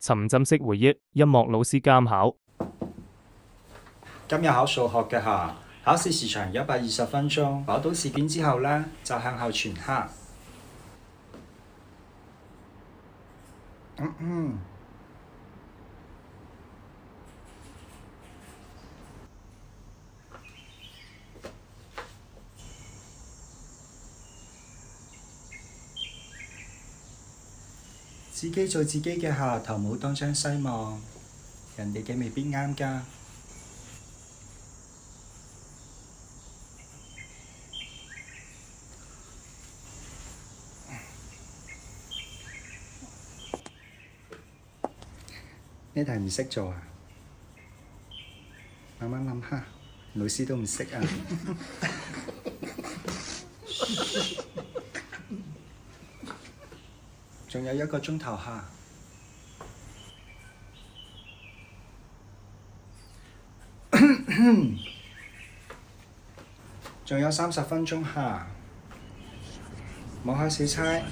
沉浸式回憶，音樂老師監考。今日考數學嘅下，考試時長120分鐘。攞到試卷之後呢，就向後傳下。自己做自己嘅下，頭冇東張西望，人哋嘅未必啱㗎。呢題唔識做啊？慢慢諗下，老師都唔識啊。仲有1個鐘頭下。仲有30分鐘下。冇考小差。